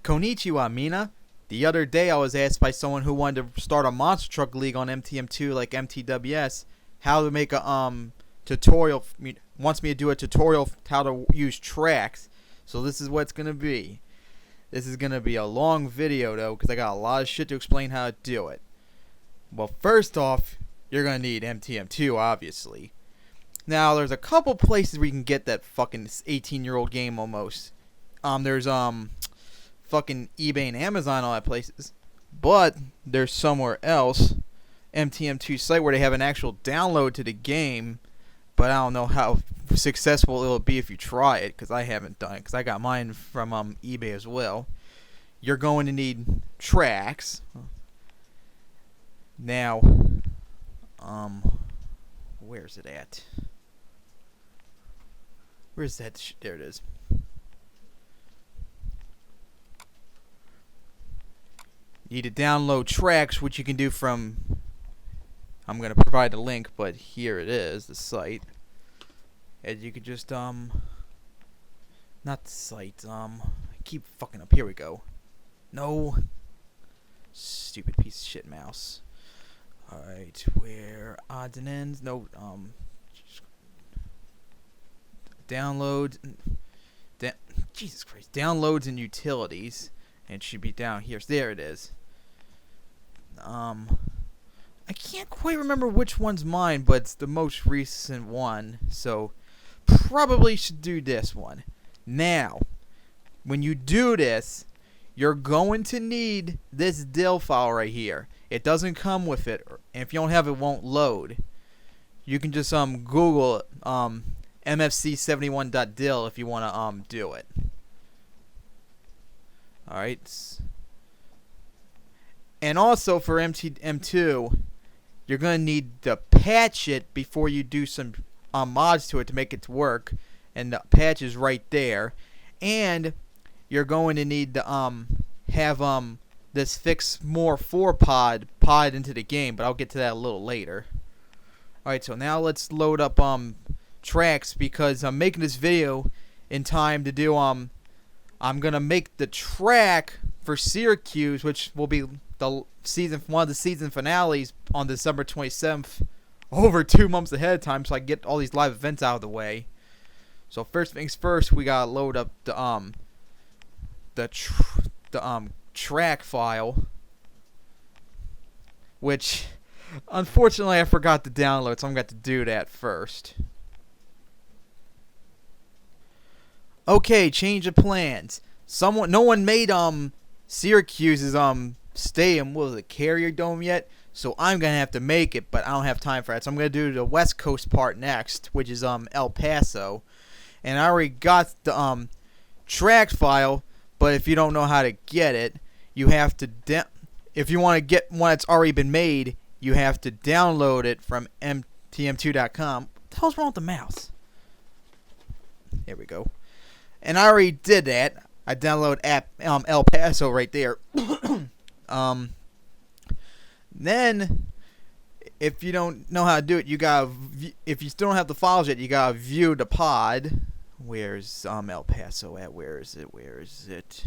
Konnichiwa, Mina. The other day I was asked by someone who wanted to start a monster truck league on MTM2 like MTWS how to make a tutorial. Wants me to do a tutorial how to use tracks. So this is what it's gonna be. This is gonna be a long video though, because I got a lot of shit to explain how to do it. Well, first off, you're gonna need MTM2, obviously. Now, there's a couple places where you can get that fucking 18-year-old game almost. There's fucking eBay and Amazon, all that places. But there's somewhere else, MTM2 site, where they have an actual download to the game. But I don't know how successful it'll be if you try it, because I haven't done it, because I got mine from eBay as well. You're going to need tracks. Now, where's it at? Where's that? There it is. You need to download tracks, which you can do from. I'm going to provide a link, but here it is, the site. And you could just not the site. I keep fucking up. Here we go. No. Stupid piece of shit mouse. All right, where odds and ends? No. Download. Jesus Christ. Downloads and utilities. And it should be down here. So there it is. I can't quite remember which one's mine, but it's the most recent one. So probably should do this one. Now, when you do this, you're going to need this DIL file right here. It doesn't come with it, and if you don't have it, it won't load. You can just Google mfc71.dil if you want to do it. Alright. And also for MTM2, you're going to need to patch it before you do some mods to it to make it work. And the patch is right there. And you're going to need to have this fix more 4 pod into the game, but I'll get to that a little later. Alright, so now let's load up tracks, because I'm making this video in time to do I'm gonna make the track for Syracuse, which will be one of the season finales on December 27th, over 2 months ahead of time, so I can get all these live events out of the way. So first things first, we gotta load up the track file, which unfortunately I forgot to download, so I'm gonna have to do that first. Okay, change of plans. No one made Syracuse's stadium, what was it, Carrier Dome yet? So I'm gonna have to make it, but I don't have time for that. So I'm gonna do the West Coast part next, which is El Paso. And I already got the track file, but if you don't know how to get it, you have to if you want to get one that's already been made, you have to download it from MTM2.com. What the hell's wrong with the mouse? There we go. And I already did that. I download app El Paso right there. Then, if you don't know how to do it, you gotta. If you still don't have the files yet, you gotta view the pod. Where's El Paso at? Where is it? Where is it?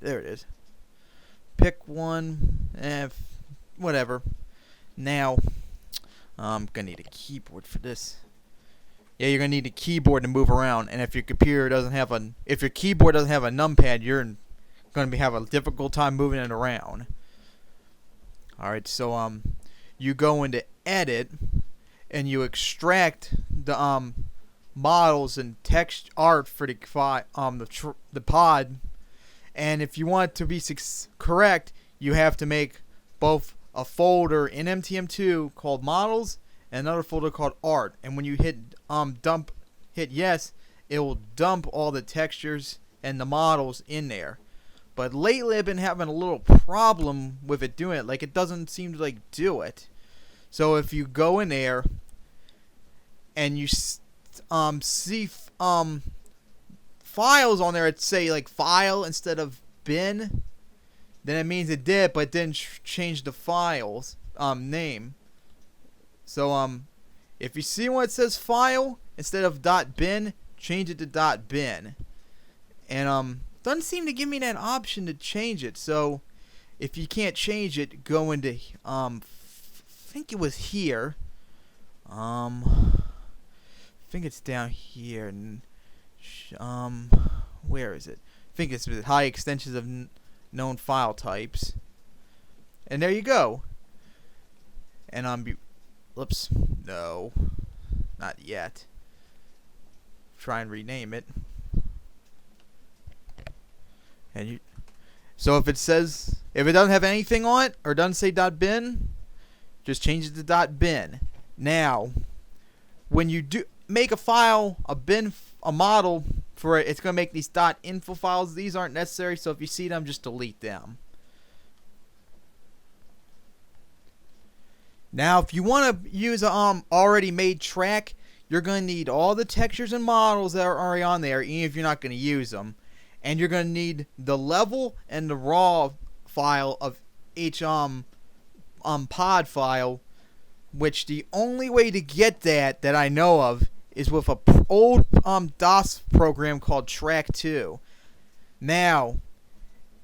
There it is. Pick one. Whatever. Now, I'm gonna need a keyboard for this. Yeah, you're gonna need a keyboard to move around, and if your keyboard doesn't have a numpad, you're gonna have a difficult time moving it around. All right, so you go into edit, and you extract the models and text art for the pod, and if you want it to be correct, you have to make both a folder in MTM2 called models and another folder called art. And when you hit hit yes, it will dump all the textures and the models in there. But lately I've been having a little problem with it doing it. Like, it doesn't seem to do it. So if you go in there and you see files on there that say file instead of bin, then it means it did, but it didn't change the file's name. So if you see one that says file instead of .bin, change it to .bin. And doesn't seem to give me that option to change it. So if you can't change it, go into I think it was here. I think it's down here. Where is it? I think it's with high extensions of known file types. And there you go. And whoops, no, not yet. Try and rename it. And so if it doesn't have anything on it or doesn't say .bin, just change it to .bin. Now, when you do make a file, a model for it, it's going to make these .info files. These aren't necessary, so if you see them, just delete them. Now, if you want to use a already made track, you're going to need all the textures and models that are already on there, even if you're not going to use them. And you're going to need the level and the raw file of each pod file, which the only way to get that I know of is with a old DOS program called Track 2. Now,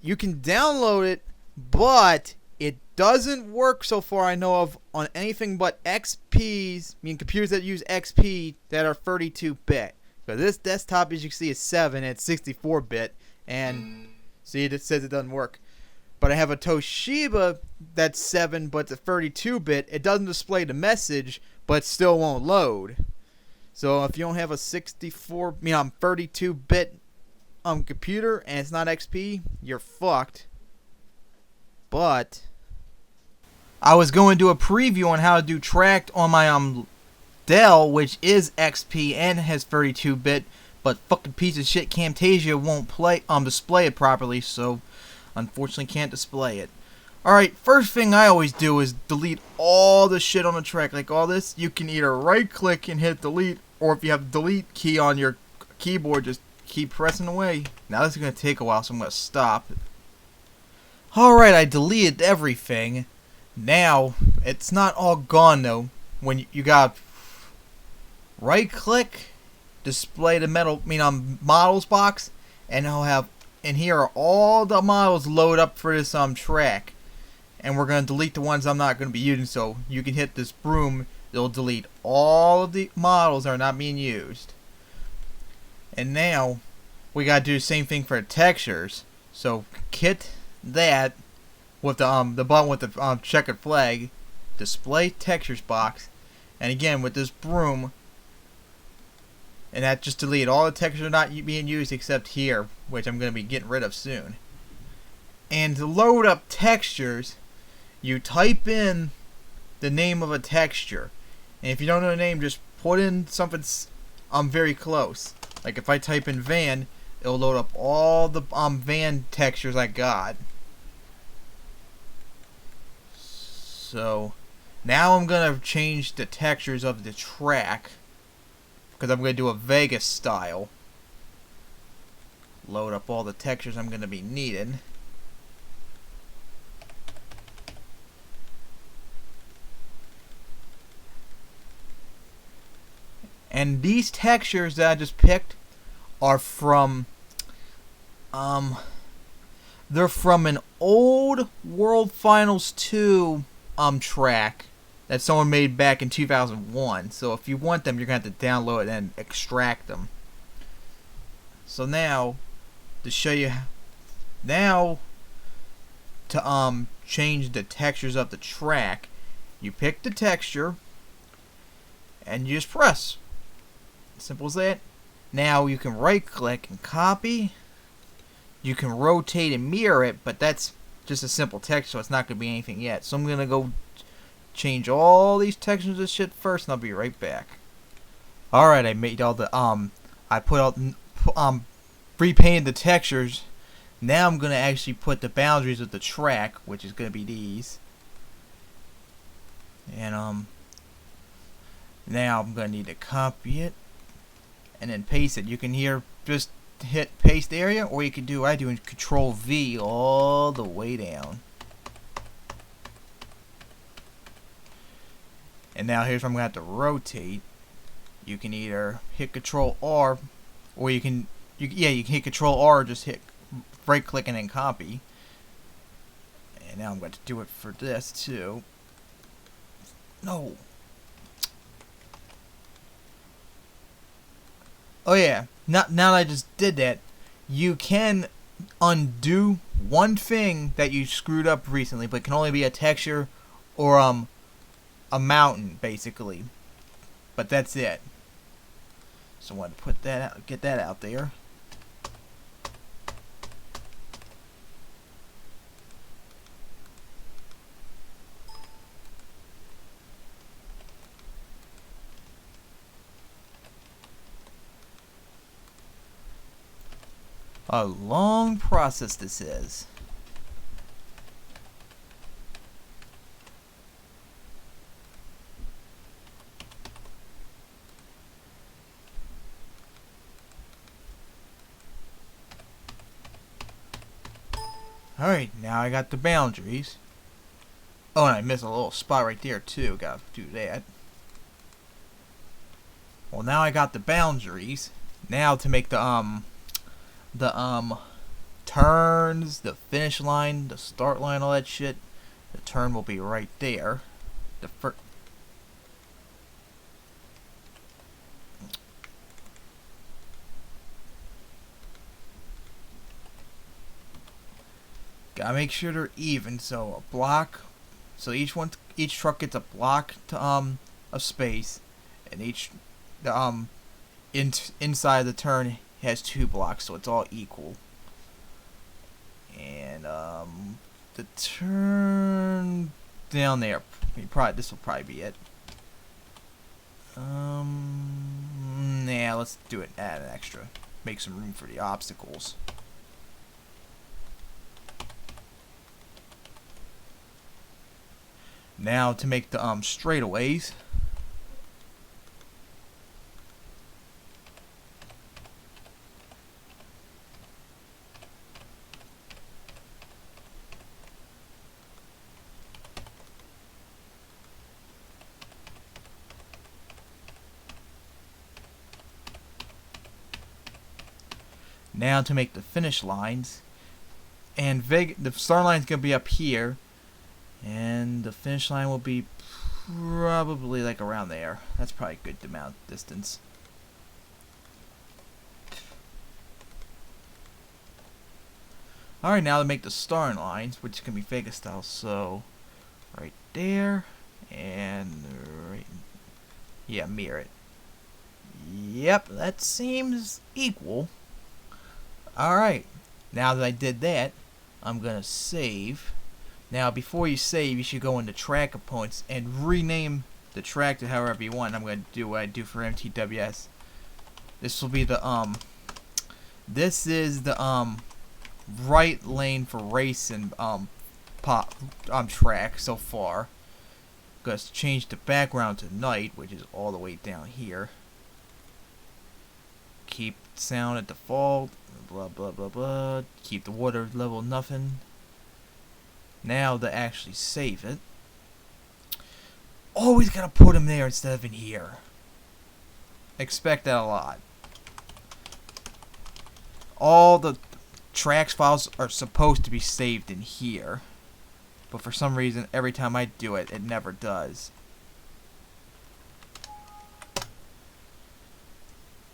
you can download it, but it doesn't work so far I know of on anything but XPs, computers that use XP that are 32-bit. But this desktop, as you can see, is 7 and it's 64-bit, and see, it says it doesn't work. But I have a Toshiba that's 7, but it's a 32-bit. It doesn't display the message, but it still won't load. So if you don't have a 32-bit computer and it's not XP, you're fucked. But I was going to do a preview on how to do tracked on my Dell, which is XP and has 32-bit, but fucking piece of shit Camtasia won't display it properly, so unfortunately can't display it. Alright, first thing I always do is delete all the shit on the track. Like all this, you can either right click and hit delete, or if you have the delete key on your keyboard, just keep pressing away. Now this is going to take a while, so I'm going to stop. Alright, I deleted everything. Now, it's not all gone though. When you got right click, display the models box, and it'll have, and here are all the models load up for this track. And we're going to delete the ones I'm not going to be using, so you can hit this broom, it'll delete all of the models that are not being used. And now we got to do the same thing for the textures. So hit that with the button with the checkered flag, display textures box, and again with this broom, and that just delete all the textures not being used except here, which I'm going to be getting rid of soon. And to load up textures, you type in the name of a texture, and if you don't know the name, just put in something very close. Like if I type in van, it'll load up all the van textures I got. So now I'm gonna change the textures of the track, because I'm gonna do a Vegas style. Load up all the textures I'm gonna be needing. And these textures that I just picked are from they're from an old World Finals 2 track that someone made back in 2001. So if you want them, you're going to have to download it and extract them. So now, to show you, now to change the textures of the track, you pick the texture and you just press. Simple as that. Now you can right click and copy. You can rotate and mirror it, but that's just a simple text, so it's not going to be anything yet. So I'm going to go change all these textures of shit first, and I'll be right back. Alright, I made all the, I put out, repainted the textures. Now I'm going to actually put the boundaries of the track, which is going to be these. And, now I'm going to need to copy it and then paste it. You can here just hit paste area, or you can do what I do and Control V all the way down. And now here's where I'm going to have to rotate. You can either hit Control R, or you can hit Control R or just hit right click and then copy. And now I'm going to do it for this too. No. Oh yeah. Now that I just did that, you can undo one thing that you screwed up recently, but it can only be a texture or a mountain basically. But that's it. So I want to put that out, get that out there. A long process this is. Alright, now I got the boundaries. Oh, and I missed a little spot right there too. Gotta do that. Well, now I got the boundaries. Now to make the turns, the finish line, the start line, all that shit. The turn will be right there. The first. Gotta make sure they're even. So a block. So each truck gets a block to of space, and inside the turn has 2 blocks, so it's all equal. And the turn down there. This will probably be it. Yeah, let's do it. Add an extra. Make some room for the obstacles. Now to make the straightaways. Now to make the finish lines. And the start line is going to be up here. And the finish line will be probably like around there. That's probably a good amount of distance. Alright, now to make the starting lines, which can be Vega style. So, right there. And right. Yeah, mirror it. Yep, that seems equal. Alright, now that I did that, I'm going to save. Now, before you save, you should go into track components and rename the track to however you want. I'm going to do what I do for MTWS. This will be the, this is the, right lane for racing, track so far. Going to change the background to night, which is all the way down here. Keep sound at default, blah, blah, blah, blah. Keep the water level nothing. Now to actually save it, always gotta put them there instead of in here. Expect that a lot. All the tracks files are supposed to be saved in here, but for some reason every time I do it, it never does.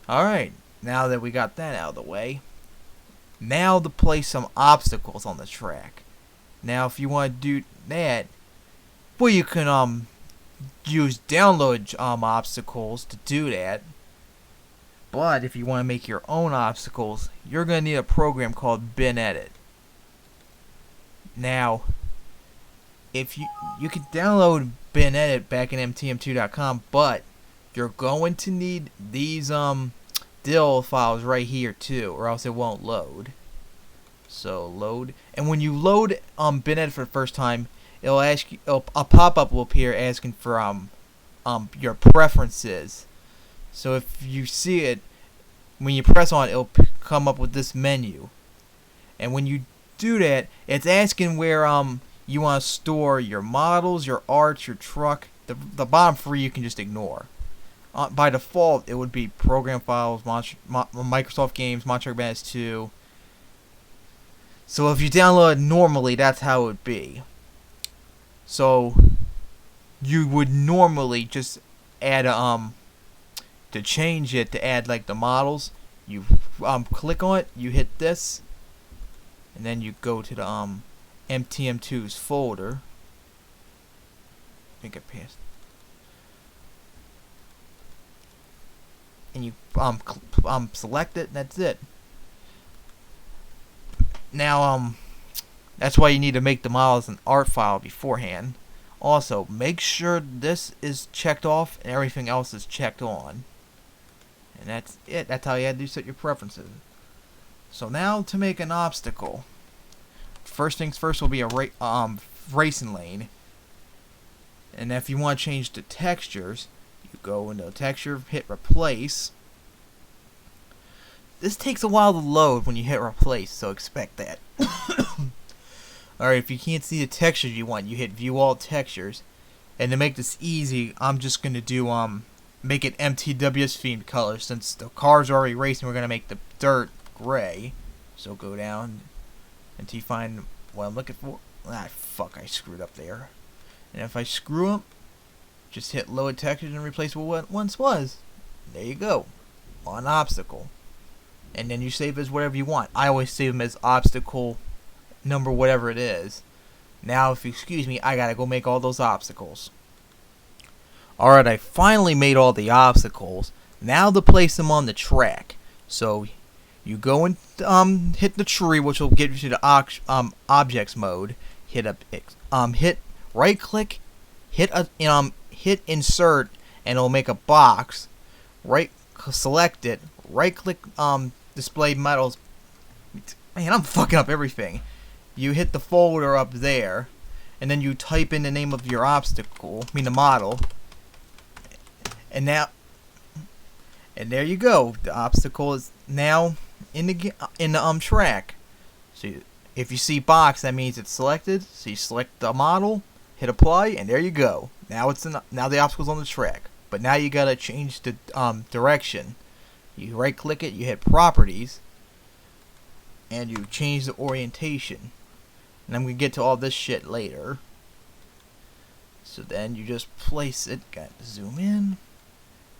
Alright, now that we got that out of the way, now to place some obstacles on the track. Now, if you want to do that, well, you can use download obstacles to do that. But if you want to make your own obstacles, you're going to need a program called BinEdit. Now, if you can download BinEdit back in MTM2.com, but you're going to need these DIL files right here too, or else it won't load. So load, and when you load BinEdit for the first time, it'll ask you, a pop-up will appear asking for your preferences. So if you see it, when you press on it, it'll come up with this menu. And when you do that, it's asking where you want to store your models, your arts, your truck. The bottom 3 you can just ignore. By default, it would be program files, Microsoft games, Monster Madness 2. So if you download it normally, that's how it would be. So you would normally just add a to change it, to add like the models, you click on it, you hit this, and then you go to the MTM2's folder. I think I passed. And you select it, and that's it. Now that's why you need to make the model as an art file beforehand. Also, make sure this is checked off and everything else is checked on. And that's it. That's how you had to set your preferences. So now to make an obstacle. First things first will be a racing lane. And if you want to change the textures, you go into texture, hit replace. This takes a while to load when you hit replace, so expect that. Alright, if you can't see the textures you want, you hit view all textures. And to make this easy, I'm just going to do make it MTW's themed color. Since the car's already racing, we're going to make the dirt gray. So go down until you find what I'm looking for. Ah, fuck, I screwed up there. And if I screw up, just hit load textures and replace what it once was. There you go. On obstacle. And then you save as whatever you want. I always save them as obstacle number whatever it is. Now, if you excuse me, I gotta go make all those obstacles. Alright, I finally made all the obstacles. Now to place them on the track. So you go and hit the tree, which will get you to the objects mode. Hit right click, hit insert, and it'll make a box. Select it. Right click display metals. Man, I'm fucking up everything. You hit the folder up there, and then you type in the name of your obstacle, the model, and there you go. The obstacle is now in the track. So if you see box, that means it's selected. So you select the model, hit apply, and there you go. Now now the obstacle's on the track. But now you gotta change the direction. You right click it, you hit properties, and you change the orientation. And I'm going to get to all this shit later. So then you just place it. Got to zoom in.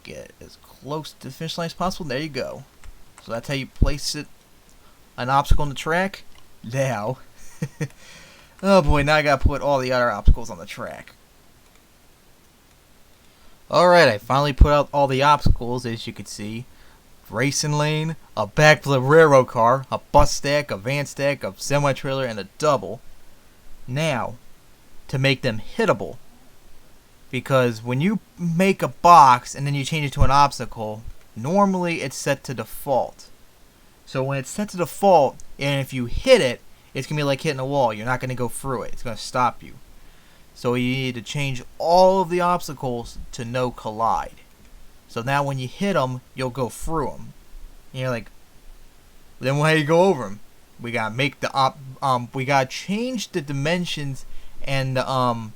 Get as close to the finish line as possible. There you go. So that's how you place it. An obstacle on the track. Now. Oh boy, now I got to put all the other obstacles on the track. Alright, I finally put out all the obstacles, as you can see. Racing lane, a backflip railroad car, a bus stack, a van stack, a semi-trailer, and a double. Now, to make them hittable, because when you make a box and then you change it to an obstacle, normally it's set to default. So when it's set to default, and if you hit it, it's going to be like hitting a wall. You're not going to go through it. It's going to stop you. So you need to change all of the obstacles to no collide. So now when you hit them, you'll go through them. And you're like, then how do you go over them? We gotta make the we gotta change the dimensions and the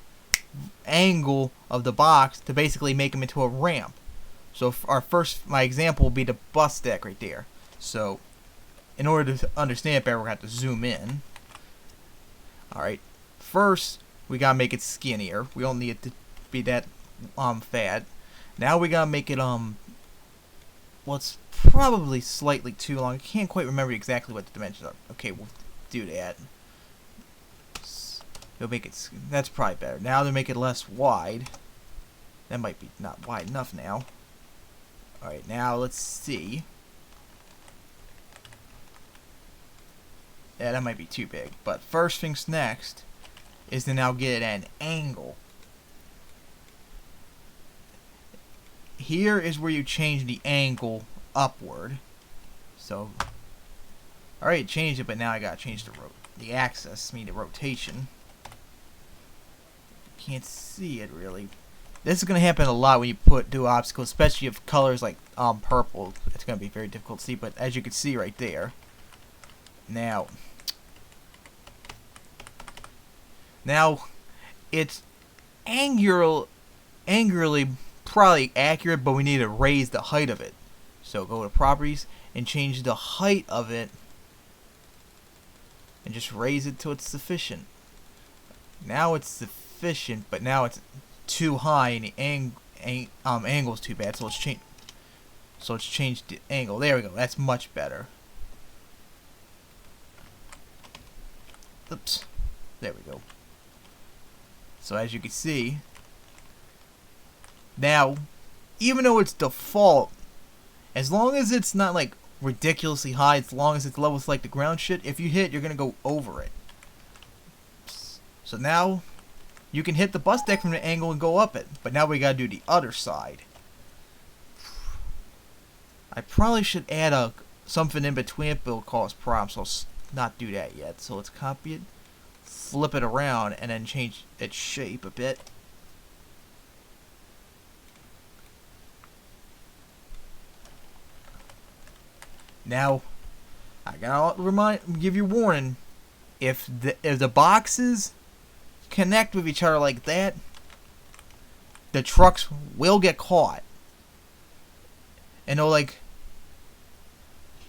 angle of the box to basically make them into a ramp. So my example will be the bus stack right there. So in order to understand it better, we're gonna have to zoom in. All right. First, we gotta make it skinnier. We don't need it to be that fat. Now we gotta make it well, it's probably slightly too long. I can't quite remember exactly what the dimensions are. Okay, we'll do that. You'll make it. That's probably better. Now to make it less wide. That might be not wide enough now. All right, now let's see. Yeah, that might be too big. But first things next is to now get an angle. Here is where you change the angle upward. So, alright, changed it, but now I gotta change the axis, the rotation. Can't see it really. This is gonna happen a lot when you do obstacles, especially if colors like purple. It's gonna be very difficult to see, but as you can see right there. Now it's angularly probably accurate, but we need to raise the height of it. So go to properties and change the height of it and just raise it till it's sufficient. Now it's sufficient, but now it's too high and the angle's too bad. So let's change. So let's change the angle. There we go. That's much better. Oops. There we go. So as you can see, now, even though it's default, as long as it's not like ridiculously high, as long as it's level with like the ground shit, if you hit, you're gonna go over it. So now you can hit the bus deck from the angle and go up it, but now we gotta do the other side. I probably should add something in between it, but it'll cause problems, so I'll not do that yet. So let's copy it, flip it around, and then change its shape a bit. Now, I gotta give you warning. If the boxes connect with each other like that, the trucks will get caught. And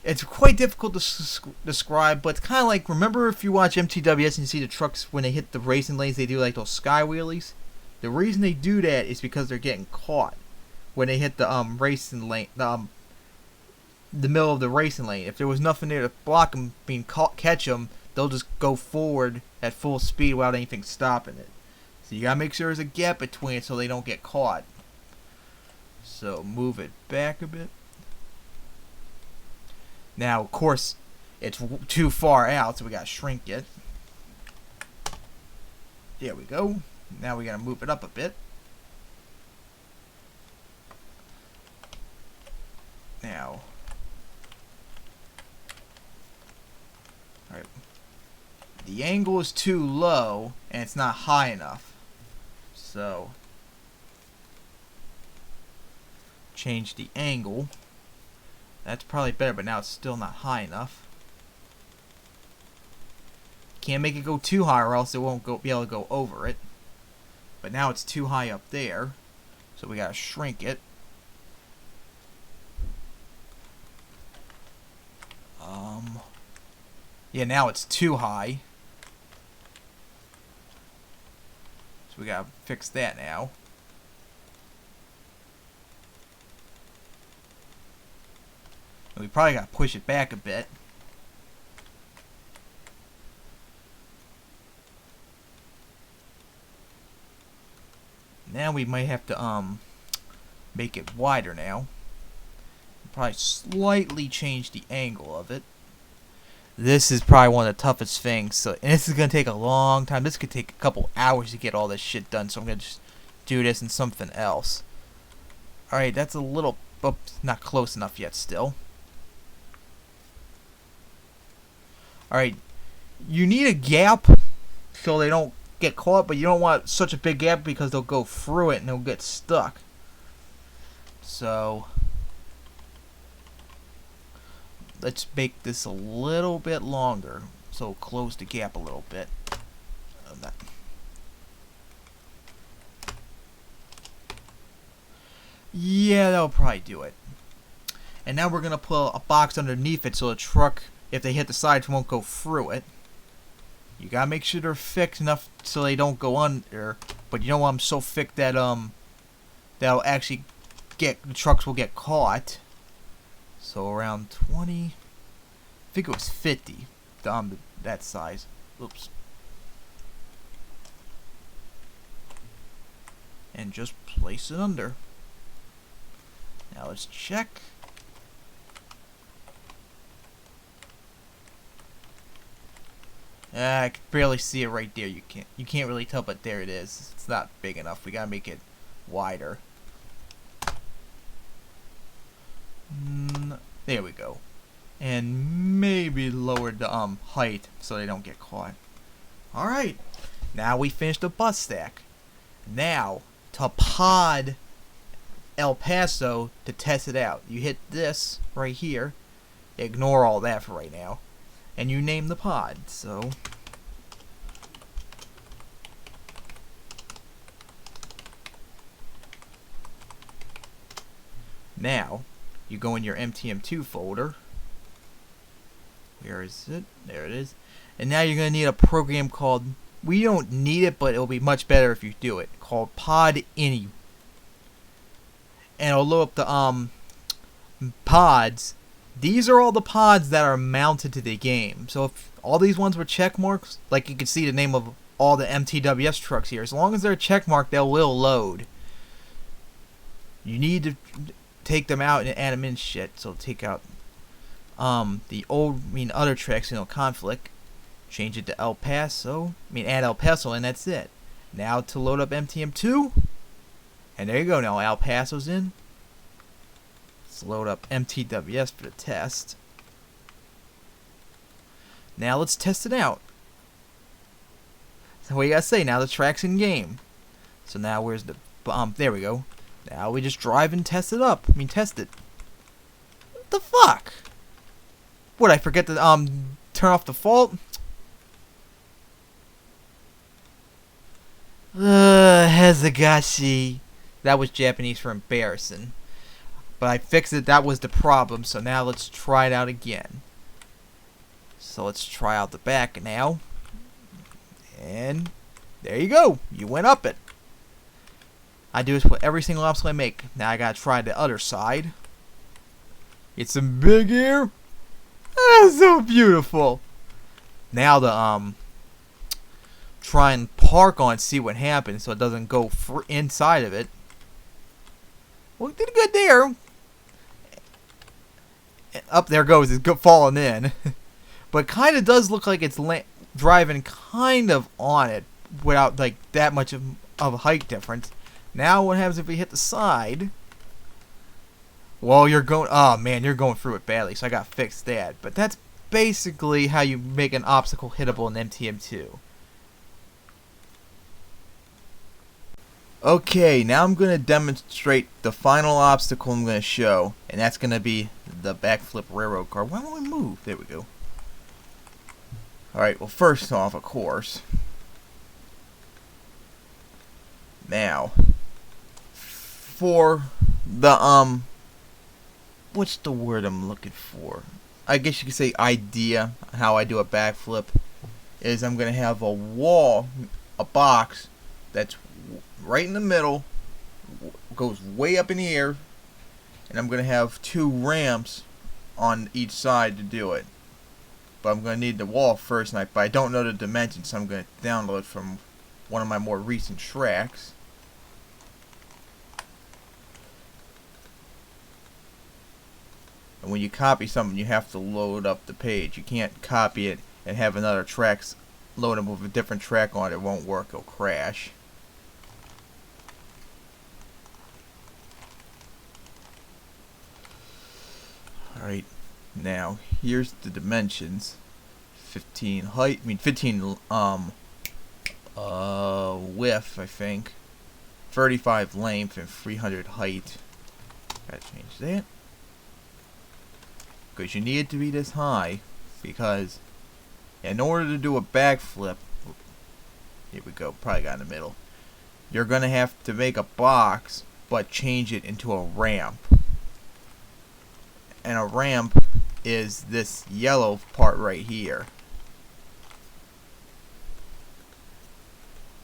it's quite difficult to describe, but it's kind of like, remember if you watch MTWS and you see the trucks when they hit the racing lanes, they do like those sky wheelies? The reason they do that is because they're getting caught when they hit the racing lane, the middle of the racing lane. If there was nothing there to block them, catch them, they'll just go forward at full speed without anything stopping it. So you gotta make sure there's a gap between it so they don't get caught. So move it back a bit. Now, of course, it's too far out, so we gotta shrink it. There we go. Now we gotta move it up a bit. Now, alright. The angle is too low, and it's not high enough. So, change the angle. That's probably better, but now it's still not high enough. Can't make it go too high or else it won't be able to go over it. But now it's too high up there, so we gotta shrink it. Yeah, now it's too high. So we gotta fix that now. And we probably gotta push it back a bit. Now we might have to make it wider now. Probably slightly change the angle of it. This is probably one of the toughest things. So, and this is gonna take a long time. This could take a couple hours to get all this shit done. So I'm gonna just do this in something else. All right, that's a little, not close enough yet. Still. All right, you need a gap so they don't get caught, but you don't want such a big gap because they'll go through it and they'll get stuck. So let's make this a little bit longer, so close the gap a little bit. Yeah, that'll probably do it. And now we're gonna put a box underneath it so the truck, if they hit the sides, won't go through it. You gotta make sure they're thick enough so they don't go under, but you don't want them so thick that that'll actually the trucks will get caught. So around 20, I think it was 50, that size. Oops. And just place it under. Now let's check. I can barely see it right there. You can't really tell, but there it is. It's not big enough. We gotta make it wider. There we go. And maybe lower the height so they don't get caught. Alright. Now we finished the bus stack. Now to pod El Paso to test it out. You hit this right here. Ignore all that for right now. And you name the pod. So now you go in your MTM2 folder. Where is it? There it is. And now you're going to need a program called, we don't need it, but it'll be much better if you do it, called Pod Ini. And it'll load up the pods. These are all the pods that are mounted to the game. So if all these ones were check marks, like you can see the name of all the MTWS trucks here, as long as they're check marked, they will load. You need to take them out and add them in shit. So take out the old, other tracks, conflict. Change it to El Paso. Add El Paso, and that's it. Now to load up MTM2. And there you go. Now El Paso's in. Let's load up MTWS for the test. Now let's test it out. So what you gotta say, now the track's in game. So now where's the there we go. Now we just drive and test it up. Test it. What the fuck? What, I forget to turn off default? Hazagashi. That was Japanese for embarrassing. But I fixed it, that was the problem, so now let's try it out again. So let's try out the back now. And there you go. You went up it. I do this with every single obstacle I make. Now I gotta try the other side. Get some big air. That's so beautiful. Now the try and park on, see what happens, so it doesn't go inside of it. Well, it did good there. Up there goes, it's falling in. But kind of does look like it's driving kind of on it without like that much of a height difference. Now what happens if we hit the side? Well, you're going, oh man, you're going through it badly, so I gotta fix that. But that's basically how you make an obstacle hittable in MTM2. Okay, now I'm going to demonstrate the final obstacle I'm going to show, and that's going to be the backflip railroad car. Why don't we move? There we go. Alright, well first off, of course, now, for the, what's the word I'm looking for? I guess you could say idea, how I do a backflip, is I'm going to have a wall, a box, that's right in the middle, goes way up in the air, and I'm going to have 2 ramps on each side to do it. But I'm going to need the wall first, but I don't know the dimensions, so I'm going to download from one of my more recent tracks. And when you copy something, you have to load up the page. You can't copy it and have another track load up with a different track on it. It won't work, it'll crash. Alright, now here's the dimensions. 15 height, 15 width, I think. 35 length and 300 height. Gotta change that. Because you need it to be this high, because in order to do a backflip, here we go, probably got in the middle, you're gonna have to make a box but change it into a ramp. And a ramp is this yellow part right here.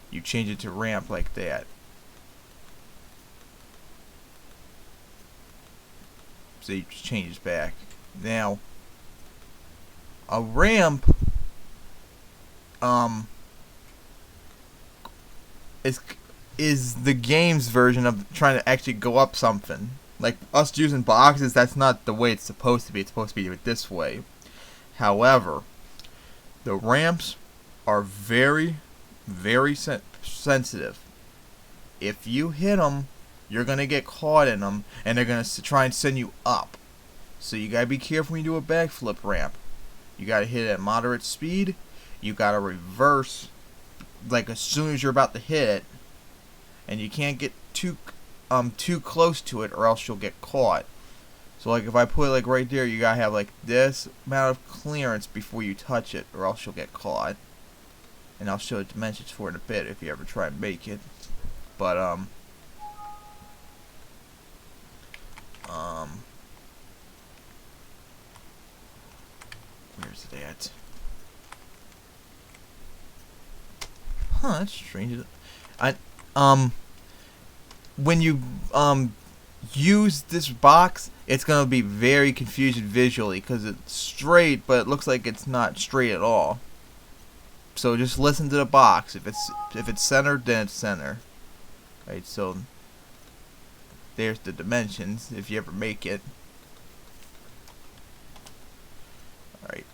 You change it to ramp like that. So you just change it back. Now, a ramp is the game's version of trying to actually go up something. Like us using boxes, that's not the way it's supposed to be. It's supposed to be this way. However, the ramps are very, very sensitive. If you hit them, you're going to get caught in them, and they're going to try and send you up. So you got to be careful when you do a backflip ramp. You got to hit it at moderate speed. You got to reverse like as soon as you're about to hit it. And you can't get too close to it or else you'll get caught. So like if I put it like right there, you got to have like this amount of clearance before you touch it or else you'll get caught. And I'll show the dimensions for it in a bit if you ever try and make it. But where's it at? That's strange. I when you use this box, it's gonna be very confusing visually because it's straight, but it looks like it's not straight at all. So just listen to the box. If it's centered, then it's center. Right. So there's the dimensions if you ever make it. All right.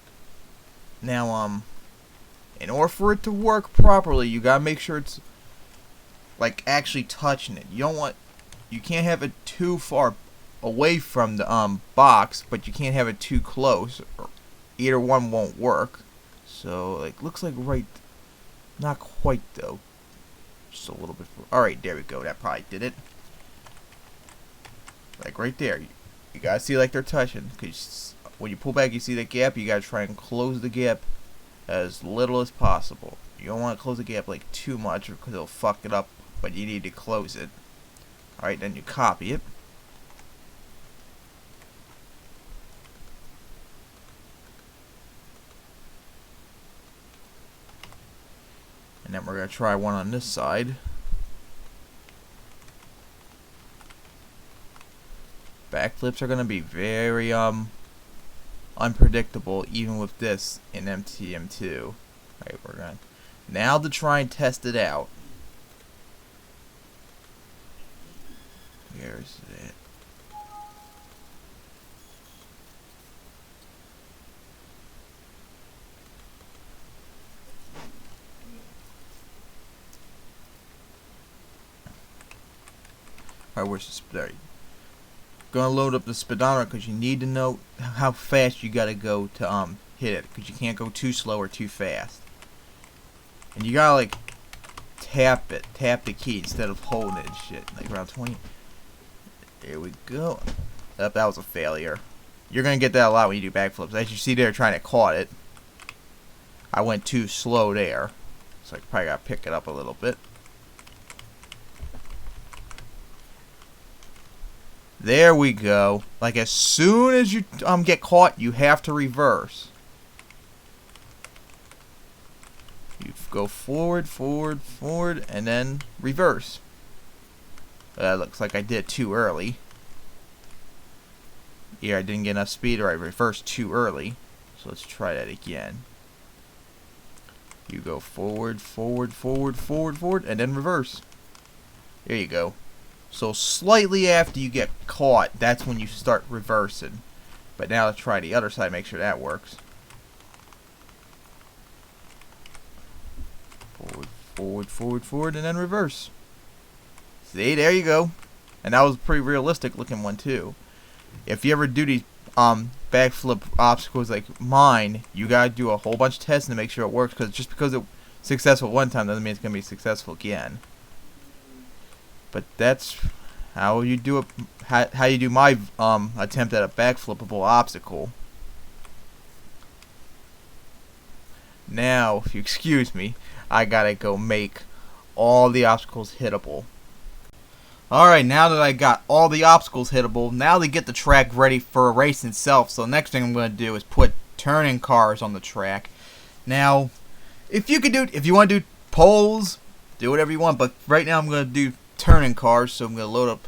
Now in order for it to work properly, you gotta make sure it's like actually touching it. You can't have it too far away from the box, but you can't have it too close, or either one won't work. So like looks like right, not quite though, just a little bit. All right, there we go. That probably did it. Like right there, you gotta see like they're touching. Cause when you pull back, you see the gap. You gotta try and close the gap as little as possible. You don't want to close the gap like too much because it'll fuck it up. But you need to close it. Alright, then you copy it. And then we're going to try one on this side. Backflips are going to be very unpredictable even with this in MTM2. Alright, we're going to now to try and test it out. Where's it? Alright, where's the speedometer? Gonna load up the speedometer because you need to know how fast you gotta go to hit it, because you can't go too slow or too fast. And you gotta like tap the key instead of holding it and shit. Like around 20. There we go. That was a failure. You're gonna get that a lot when you do backflips. As you see there, trying to caught it. I went too slow there, so I probably gotta pick it up a little bit. There we go. Like as soon as you get caught, you have to reverse. You go forward, forward, forward, and then reverse. Looks like I did too early. Either I didn't get enough speed or I reversed too early. So let's try that again. You go forward, forward, forward, forward, forward, and then reverse. There you go. So slightly after you get caught, that's when you start reversing. But now let's try the other side, make sure that works. Forward, forward, forward, forward, and then reverse. See, there you go. And that was a pretty realistic looking one too. If you ever do these backflip obstacles like mine, you gotta do a whole bunch of testing to make sure it works. Because just because it's successful one time doesn't mean it's gonna be successful again. But that's how you do it. How you do my attempt at a backflippable obstacle. Now, if you excuse me, I gotta go make all the obstacles hittable. Alright, now that I got all the obstacles hittable, now to get the track ready for a race itself. So the next thing I'm going to do is put turning cars on the track. Now, if you want to do poles, do whatever you want. But right now I'm going to do turning cars. So I'm going to load up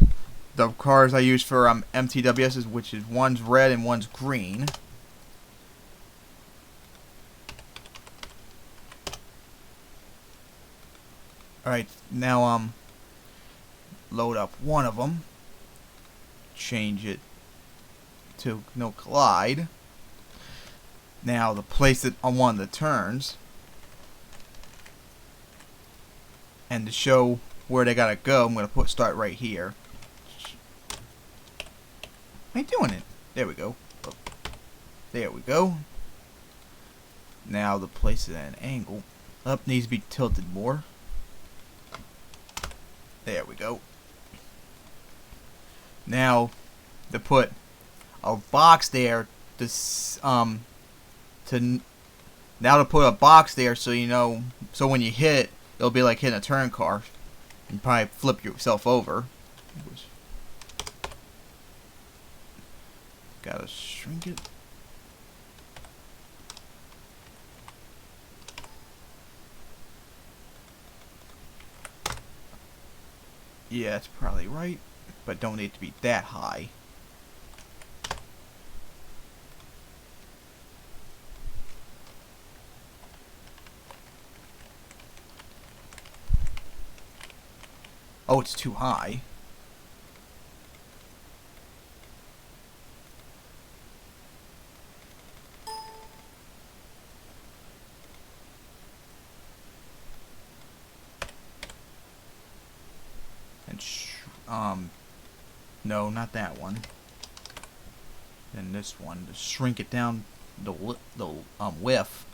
the cars I use for MTWS's, which is one's red and one's green. Alright, now load up one of them, change it to no collide. Now to place it on one of the turns, and to show where they gotta go, I'm gonna put start right here. I ain't doing it. There we go. There we go. Now to place it at an angle, up needs to be tilted more. There we go. Now, to put a box there, to put a box there, so you know, so when you hit it, it'll be like hitting a turn car. You probably flip yourself over. Gotta shrink it. Yeah, that's probably right. But don't need to be that high. Oh, it's too high. And no, not that one. Then this one, to shrink it down the width.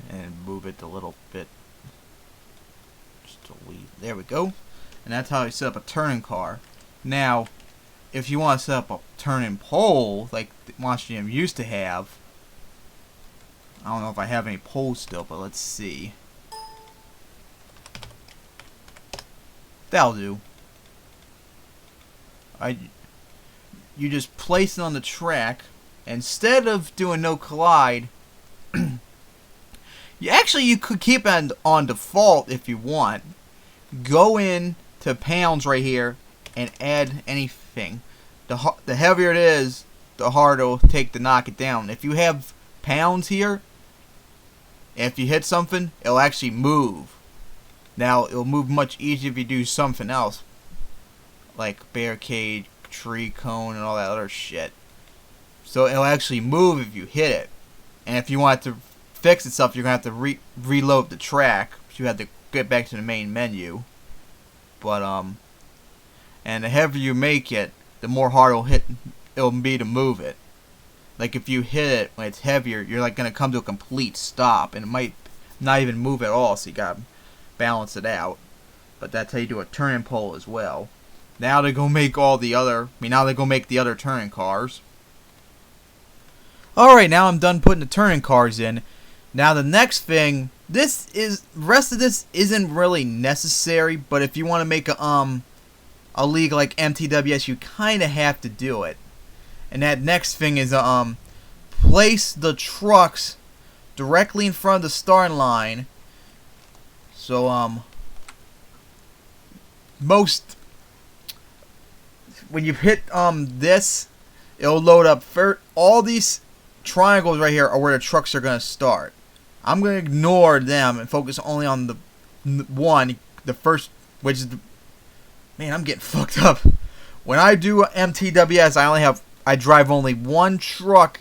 And move it a little bit. Just delete. There we go. And that's how you set up a turning car. Now, if you want to set up a turning pole, like Monster Jam used to have, I don't know if I have any poles still, but let's see. That'll do. You just place it on the track. Instead of doing no collide, you could keep it on default if you want. Go in to pounds right here and add anything. The heavier it is, the harder it'll take to knock it down. If you have pounds here, if you hit something, it'll actually move. Now, it'll move much easier if you do something else, like barricade, tree cone, and all that other shit. So it'll actually move if you hit it. And if you want it to fix itself, you're going to have to reload the track. So you have to get back to the main menu. But, and the heavier you make it, the more hard it'll be to move it. Like if you hit it when it's heavier, you're like going to come to a complete stop. And it might not even move at all, so you got to balance it out. But that's how you do a turning pole as well. Now they're going to make now they're going to make the other turning cars. Alright, now I'm done putting the turning cars in. Now the next thing, rest of this isn't really necessary, but if you want to make a league like MTWS, you kind of have to do it. And that next thing is place the trucks directly in front of the starting line. So when you hit this, it'll load up all these triangles right here are where the trucks are going to start. I'm going to ignore them and focus only on the first, which is man, I'm getting fucked up. When I do MTWS, I drive only one truck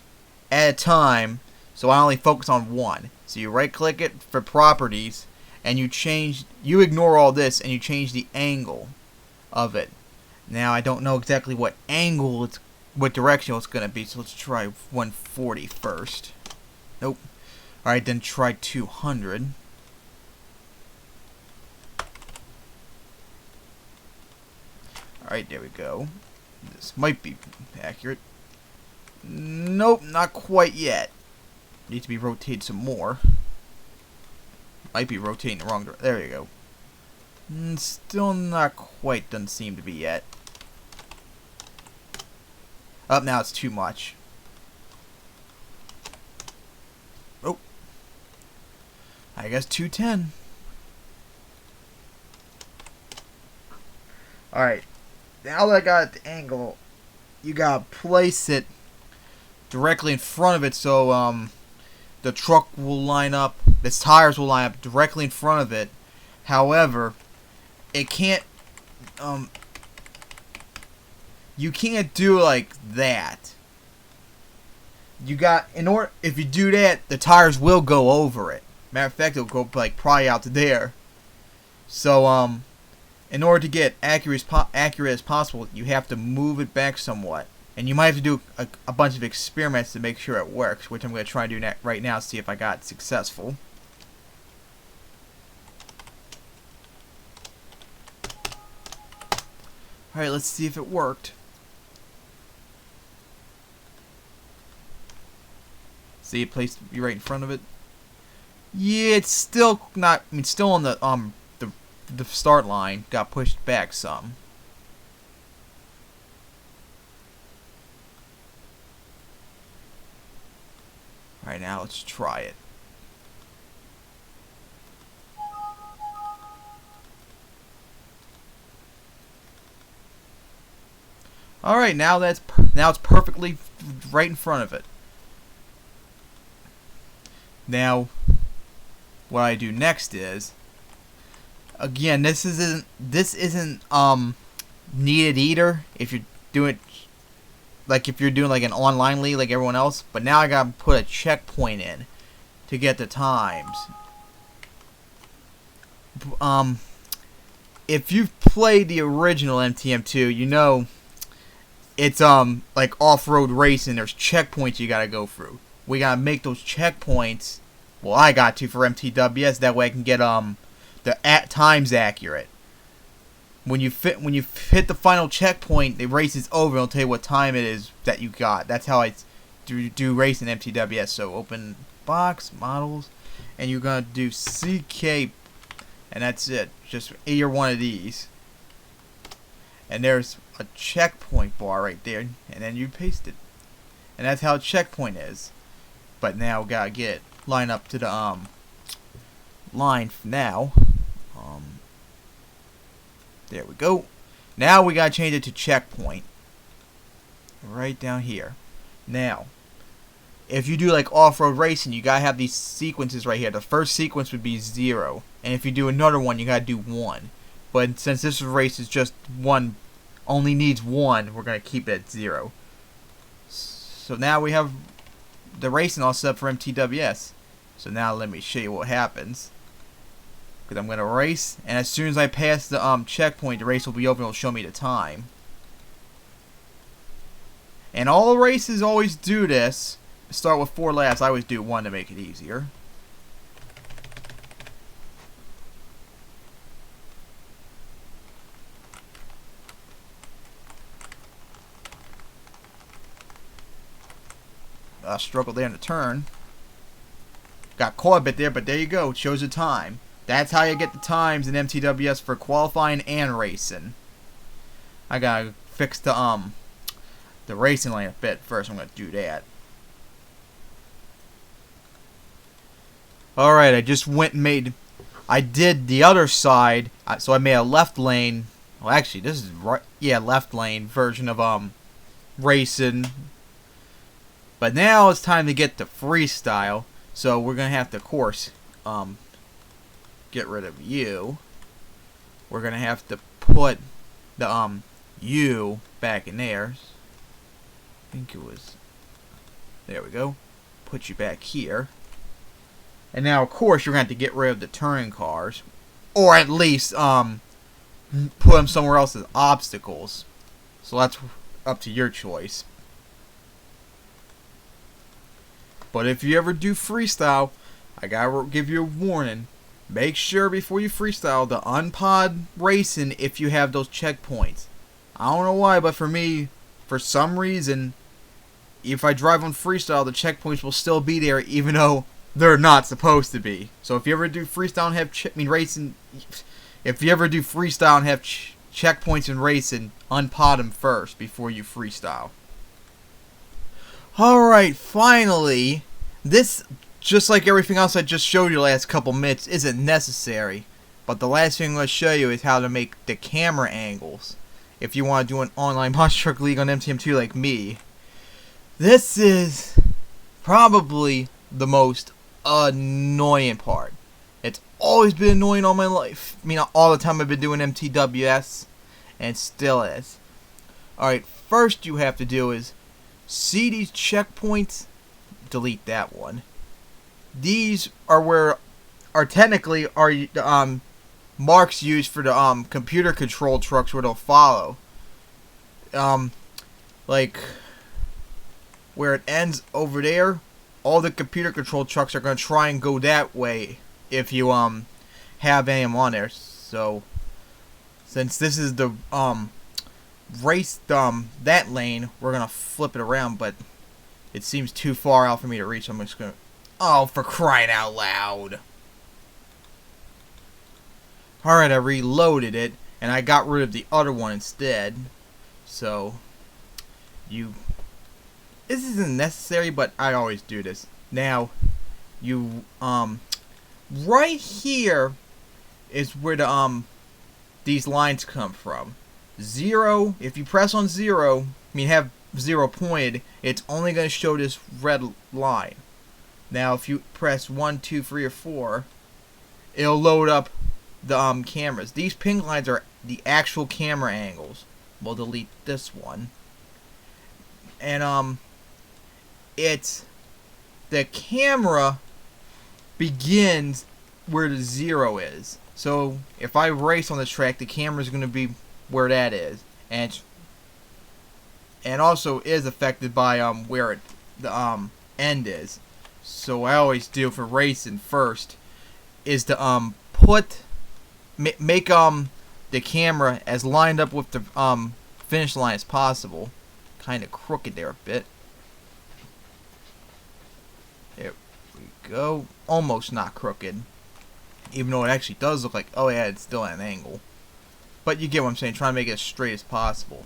at a time, so I only focus on one. So you right click it for properties, and you ignore all this, and you change the angle of it. Now I don't know exactly what direction it's going to be, so let's try 140 first. Nope. Alright, then try 200. Alright, there we go. This might be accurate. Nope, not quite yet. Needs to be rotated some more. Might be rotating the wrong direction. There you go. Still not quite, doesn't seem to be yet. Up now it's too much. Oh. I guess 210. Alright. Now that I got the angle, you gotta place it directly in front of it so the truck will line up, its tires will line up directly in front of it. However, it can't you can't do like that. If you do that, the tires will go over it. Matter of fact, it'll go like probably out to there. So in order to get accurate as possible, you have to move it back somewhat. And you might have to do a bunch of experiments to make sure it works, which I'm going to try to do right now to see if I got successful. Alright, let's see if it worked. See, it placed you right in front of it. Yeah, it's still not. I mean, still on the start line. Got pushed back some. Alright, now let's try it. All right, now it's perfectly right in front of it. Now, what I do next is, again, this isn't needed either if you're doing if you're doing like an online league like everyone else. But now I gotta put a checkpoint in to get the times. If you've played the original MTM2, you know it's like off-road racing. There's checkpoints you gotta go through. We gotta make those checkpoints. Well, I got to for MTWS. That way I can get the times accurate. When you hit the final checkpoint, the race is over. It'll tell you what time it is that you got. That's how I do race in MTWS. So open box models, and you're gonna do CK, and that's it. Just either one of these, and there's a checkpoint bar right there, and then you paste it, and that's how a checkpoint is. But now gotta get it line up to the line now. There we go. Now we gotta change it to checkpoint. Right down here. Now, if you do like off-road racing, you gotta have these sequences right here. The first sequence would be 0, and if you do another one, you gotta do 1. But since this race is just one, only needs 1, we're gonna keep it at 0. So now we have the racing all set up for MTWS. So now let me show you what happens. Because I'm going to race, and as soon as I pass the checkpoint, the race will be open. It'll show me the time. And all races always do this. Start with 4 laps. I always do 1 to make it easier. I struggled there in the turn. Got caught a bit there, but there you go. It shows the time. That's how you get the times in MTWS for qualifying and racing. I gotta fix the racing lane a bit first. I'm gonna do that. Alright, I just went and I did the other side, so I made a left lane. Well, actually, this is right. Yeah, left lane version of racing. But now it's time to get to freestyle. So we're gonna have to, of course, get rid of you. We're gonna have to put the U back in there. I think it was. There we go. Put you back here. And now, of course, you're gonna have to get rid of the touring cars, or at least put them somewhere else as obstacles. So that's up to your choice. But if you ever do freestyle, I gotta give you a warning. Make sure before you freestyle to unpod racing if you have those checkpoints. I don't know why, but for me, for some reason, if I drive on freestyle, the checkpoints will still be there even though they're not supposed to be. So if you ever do freestyle and have racing, if you ever do freestyle and have checkpoints in racing, unpod them first before you freestyle. Alright, finally, this, just like everything else I just showed you the last couple minutes, isn't necessary. But the last thing I'm going to show you is how to make the camera angles. If you want to do an online monster truck league on MTM2 like me. This is probably the most annoying part. It's always been annoying all my life. I mean, all the time I've been doing MTWS, and it still is. Alright, first you have to do is see these checkpoints, delete that one. These are technically the marks used for the computer controlled trucks where they'll follow. Like where it ends over there, all the computer controlled trucks are gonna try and go that way if you have any of them on there. So since this is the race that lane, we're gonna flip it around, but it seems too far out for me to reach. I'm just gonna, oh, for crying out loud. Alright, I reloaded it and I got rid of the other one instead. So this isn't necessary, but I always do this. Now you right here is where the these lines come from. 0, if you press on 0, I mean have 0 pointed, it's only going to show this red line. Now if you press 1, 2, 3, or 4, it'll load up the cameras. These pink lines are the actual camera angles. We'll delete this one. And it's the camera begins where the 0 is. So if I race on this track, the camera is going to be where that is, and also is affected by where the end is. So what I always do for racing first is to make the camera as lined up with the finish line as possible. Kind of crooked there a bit. There we go. Almost not crooked, even though it actually does look like, oh yeah, it's still at an angle. But you get what I'm saying, try to make it as straight as possible.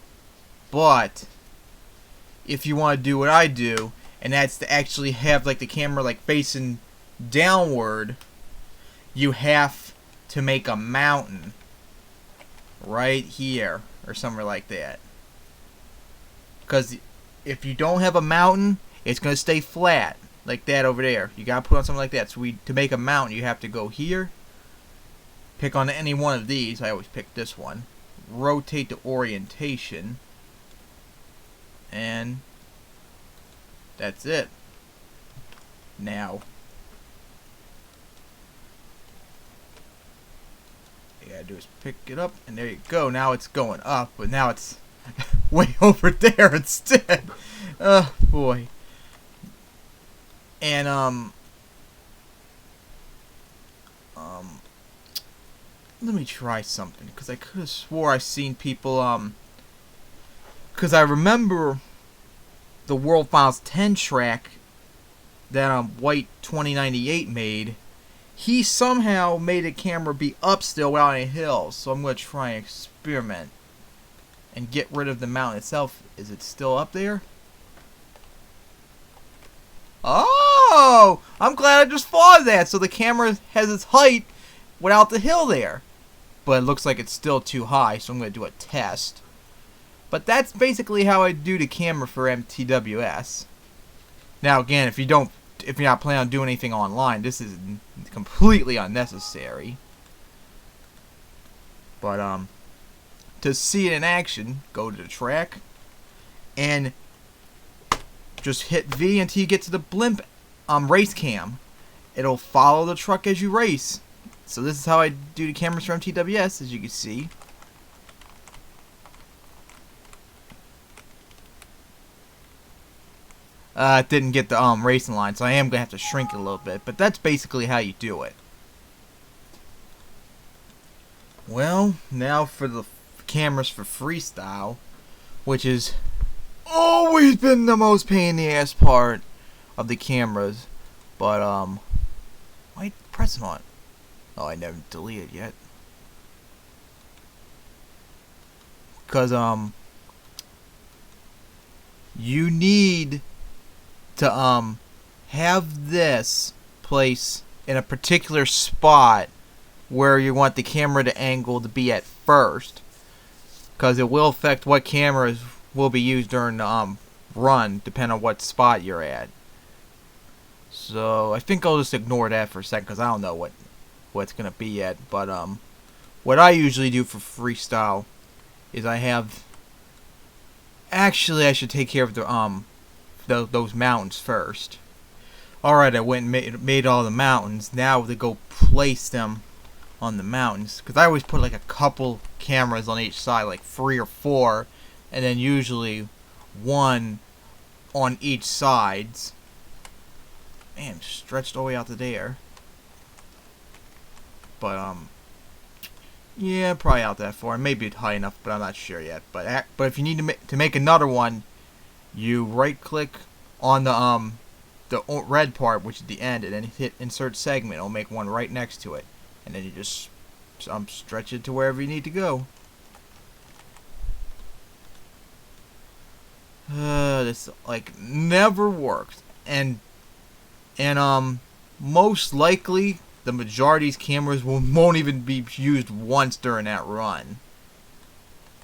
But if you want to do what I do, and that's to actually have like the camera like facing downward, you have to make a mountain right here or somewhere like that. Because if you don't have a mountain, it's going to stay flat like that over there. You got to put on something like that. So to make a mountain, you have to go here, pick on any one of these. I always pick this one. Rotate the orientation. And that's it. Now, you gotta do is pick it up, and there you go. Now it's going up, but now it's way over there instead. Oh boy. And let me try something, because I could have swore I seen people because I remember the World Finals 10 track that White 2098 made. He somehow made a camera be up still while on a hill, so I'm going to try and experiment and get rid of the mountain itself. Is it still up there? Oh! I'm glad I just thought of that, so the camera has its height without the hill there. But it looks like it's still too high, so I'm going to do a test. But that's basically how I do the camera for MTWS. Now again, if you're not planning on doing anything online, this is completely unnecessary. But to see it in action, go to the track and just hit V until you get to the blimp race cam. It'll follow the truck as you race. So this is how I do the cameras for MTWS, as you can see. It didn't get the racing line, so I am gonna have to shrink it a little bit. But that's basically how you do it. Well, now for the cameras for freestyle, which has always been the most pain in the ass part of the cameras. But why pressing on it? Oh, I never deleted yet. Cause you need to have this place in a particular spot where you want the camera to angle to be at first, because it will affect what cameras will be used during the run, depending on what spot you're at. So I think I'll just ignore that for a second, because I don't know what it's gonna be yet. But what I usually do for freestyle is I have, actually I should take care of the those mountains first. Alright, I went and made all the mountains. Now to go place them on the mountains, because I always put like a couple cameras on each side, like 3 or 4, and then usually 1 on each sides. Man, stretched all the way out to there. But yeah, probably out that far. Maybe high enough, but I'm not sure yet. But if you need to make another one, you right click on the red part, which is the end, and then hit insert segment. It'll make one right next to it, and then you just stretch it to wherever you need to go. This like never works, and most likely the majority of these cameras won't even be used once during that run.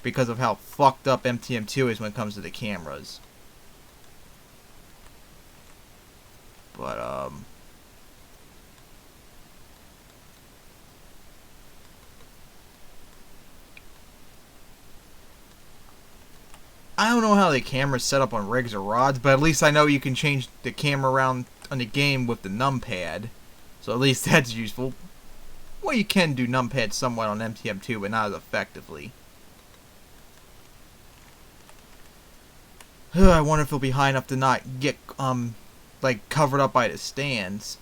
because of how fucked up MTM2 is when it comes to the cameras. But I don't know how the camera's set up on rigs or rods, but at least I know you can change the camera around on the game with the numpad. So at least that's useful. Well, you can do numpad somewhat on MTM2, but not as effectively. I wonder if it'll be high enough to not get, like, covered up by the stands.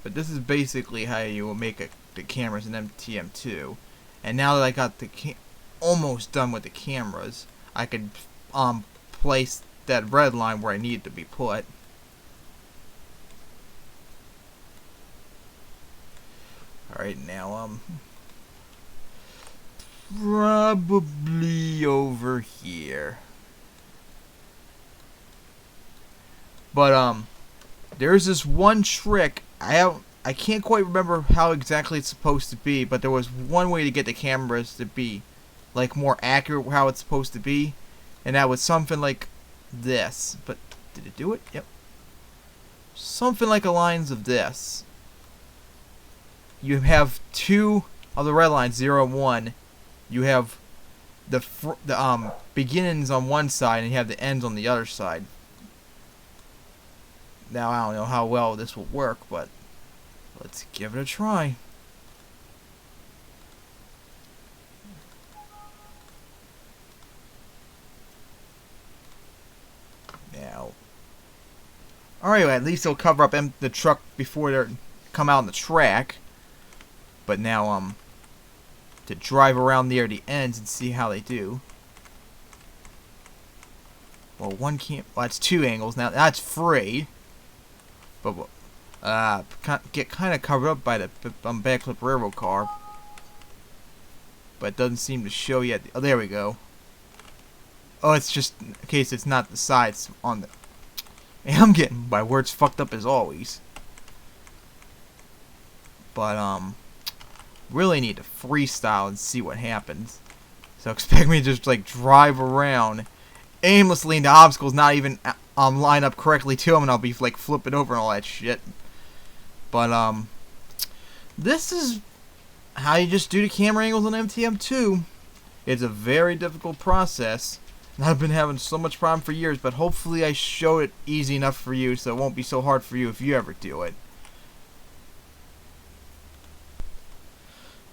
But this is basically how you will make the cameras in MTM2. And now that I got the almost done with the cameras, I could place that red line where I need it to be put. Alright, now probably over here. But there's this one trick. I can't quite remember how exactly it's supposed to be, but there was one way to get the cameras to be like more accurate how it's supposed to be, and that was something like this. But did it do it? Yep. Something like the lines of this. You have two of the red lines, 0 and 1. You have the beginnings on one side, and you have the ends on the other side. Now I don't know how well this will work, but let's give it a try. Now, alright, at least it'll cover up the truck before they come out on the track. But now, to drive around near the ends and see how they do. Well, one can't. Well, that's 2 angles now. That's free. But get kind of covered up by the Backflip railroad car. But it doesn't seem to show yet. Oh, there we go. Oh, it's just in case it's not the sides on the. Man, I'm getting my words fucked up as always. But really need to freestyle and see what happens. So expect me to just like drive around aimlessly into obstacles, not even line up correctly to them, and I'll be like flipping over and all that shit. But this is how you just do the camera angles on MTM2. It's a very difficult process, and I've been having so much problem for years, but hopefully I show it easy enough for you so it won't be so hard for you if you ever do it.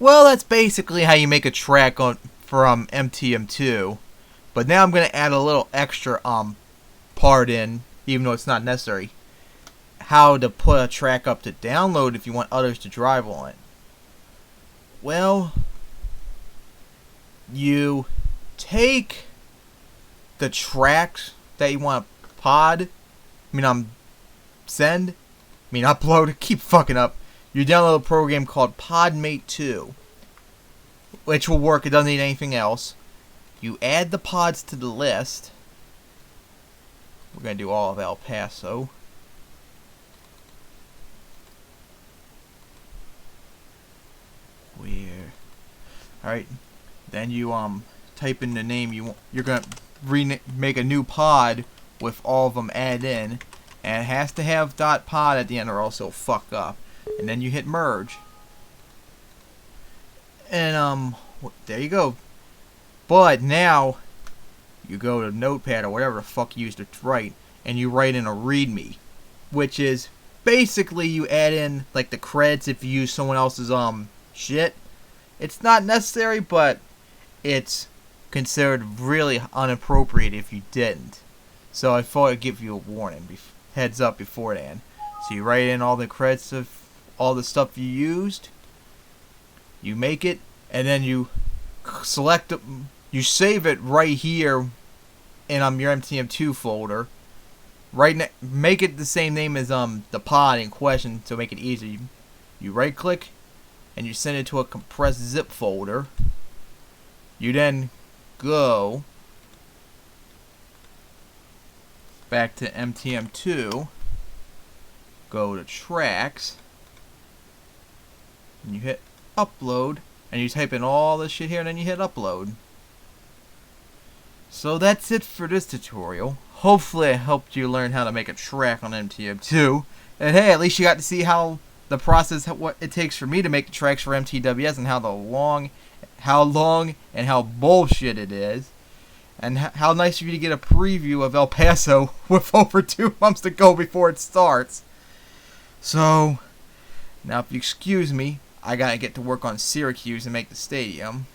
Well, that's basically how you make a track from MTM2. But now I'm going to add a little extra part in, even though it's not necessary. How to put a track up to download if you want others to drive on it. Well, you take the tracks that you want to upload, keep fucking up. You download a program called PodMate2, which will work. It doesn't need anything else. You add the pods to the list. We're going to do all of El Paso. Where? Alright. Then you type in the name you want. You're going to make a new pod with all of them added in. And it has to have .pod at the end or else it'll fuck up. And then you hit merge. And there you go. But now you go to Notepad or whatever the fuck you used to write, and you write in a README, which is basically you add in like the credits if you use someone else's shit. It's not necessary, but it's considered really inappropriate if you didn't. So I thought I'd give you a warning, heads up beforehand. So you write in all the credits of all the stuff you used, you make it, and then you select it, you save it right here in your MTM2 folder. Make it the same name as the pod in question to make it easy. You right click and you send it to a compressed zip folder. You then go back to MTM2, go to tracks, and you hit upload, and you type in all this shit here, and then you hit upload. So that's it for this tutorial. Hopefully I helped you learn how to make a track on MTM2. And hey, at least you got to see how the process, what it takes for me to make the tracks for MTWS, and how long and how bullshit it is. And how nice of you to get a preview of El Paso with over 2 months to go before it starts. So, now if you excuse me, I gotta get to work on Syracuse and make the stadium.